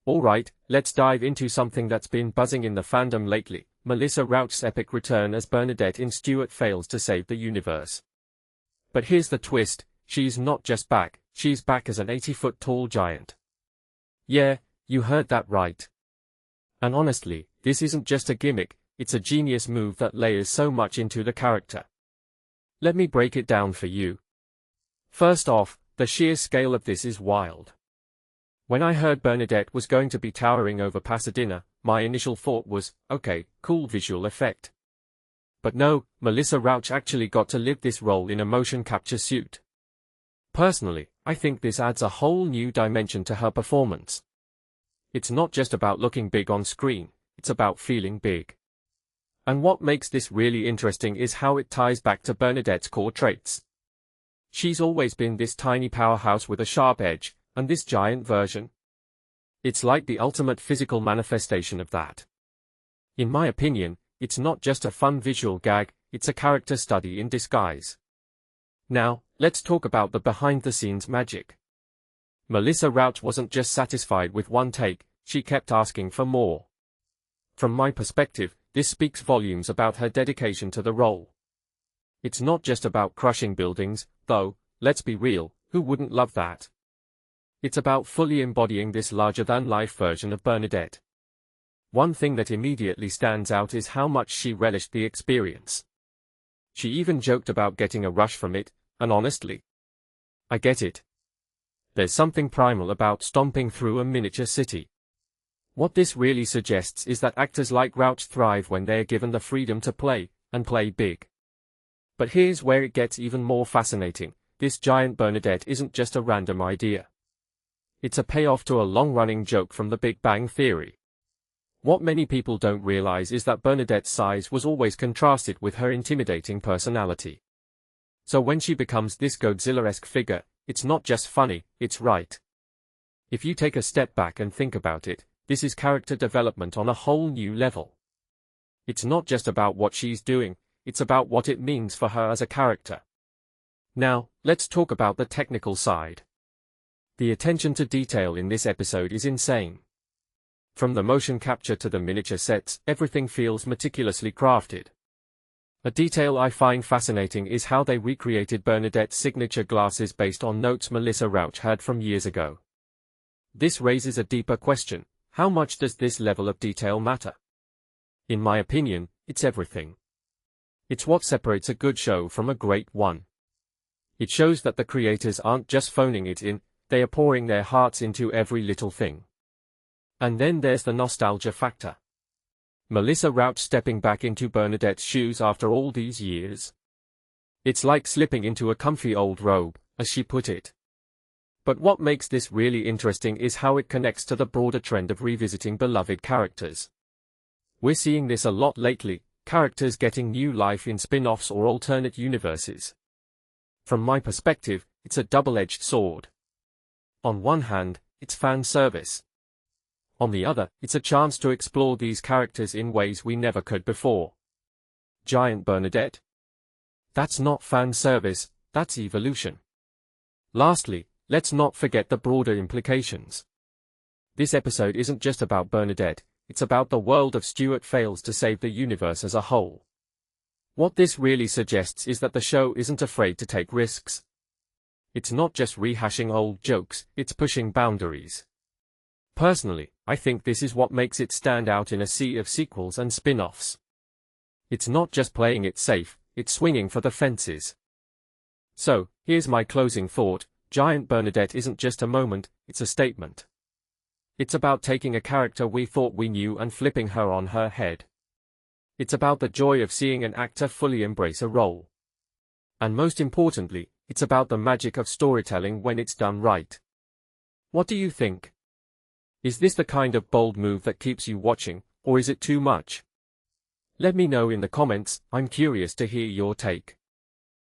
Alright, let's dive into something that's been buzzing in the fandom lately, Melissa Rauch's epic return as Bernadette in Stuart Fails to Save the Universe. But here's the twist, she's not just back, she's back as an 80-foot-tall giant. Yeah, you heard that right. And honestly, this isn't just a gimmick, it's a genius move that layers so much into the character. Let me break it down for you. First off, the sheer scale of this is wild. When I heard Bernadette was going to be towering over Pasadena, my initial thought was, okay, cool visual effect. But no, Melissa Rauch actually got to live this role in a motion capture suit. Personally, I think this adds a whole new dimension to her performance. It's not just about looking big on screen, it's about feeling big. And what makes this really interesting is how it ties back to Bernadette's core traits. She's always been this tiny powerhouse with a sharp edge, and this giant version? It's like the ultimate physical manifestation of that. In my opinion, it's not just a fun visual gag, it's a character study in disguise. Now, let's talk about the behind-the-scenes magic. Melissa Rauch wasn't just satisfied with one take, she kept asking for more. From my perspective, this speaks volumes about her dedication to the role. It's not just about crushing buildings, though, let's be real, who wouldn't love that? It's about fully embodying this larger-than-life version of Bernadette. One thing that immediately stands out is how much she relished the experience. She even joked about getting a rush from it, and honestly, I get it. There's something primal about stomping through a miniature city. What this really suggests is that actors like Rauch thrive when they're given the freedom to play, and play big. But here's where it gets even more fascinating, this Giant Bernadette isn't just a random idea. It's a payoff to a long-running joke from the Big Bang Theory. What many people don't realize is that Bernadette's size was always contrasted with her intimidating personality. So when she becomes this Godzilla-esque figure, it's not just funny, it's right. If you take a step back and think about it, this is character development on a whole new level. It's not just about what she's doing, it's about what it means for her as a character. Now, let's talk about the technical side. The attention to detail in this episode is insane. From the motion capture to the miniature sets, everything feels meticulously crafted. A detail I find fascinating is how they recreated Bernadette's signature glasses based on notes Melissa Rauch had from years ago. This raises a deeper question, how much does this level of detail matter? In my opinion, it's everything. It's what separates a good show from a great one. It shows that the creators aren't just phoning it in, they are pouring their hearts into every little thing. And then there's the nostalgia factor. Melissa Rauch stepping back into Bernadette's shoes after all these years. It's like slipping into a comfy old robe, as she put it. But what makes this really interesting is how it connects to the broader trend of revisiting beloved characters. We're seeing this a lot lately, characters getting new life in spin-offs or alternate universes. From my perspective, it's a double-edged sword. On one hand, it's fan service. On the other, it's a chance to explore these characters in ways we never could before. Giant Bernadette? That's not fan service, that's evolution. Lastly, let's not forget the broader implications. This episode isn't just about Bernadette, it's about the world of Stuart Fails to Save the Universe as a whole. What this really suggests is that the show isn't afraid to take risks. It's not just rehashing old jokes, it's pushing boundaries. Personally, I think this is what makes it stand out in a sea of sequels and spin-offs. It's not just playing it safe, it's swinging for the fences. So, here's my closing thought, Giant Bernadette isn't just a moment, it's a statement. It's about taking a character we thought we knew and flipping her on her head. It's about the joy of seeing an actor fully embrace a role. And most importantly, it's about the magic of storytelling when it's done right. What do you think? Is this the kind of bold move that keeps you watching, or is it too much? Let me know in the comments, I'm curious to hear your take.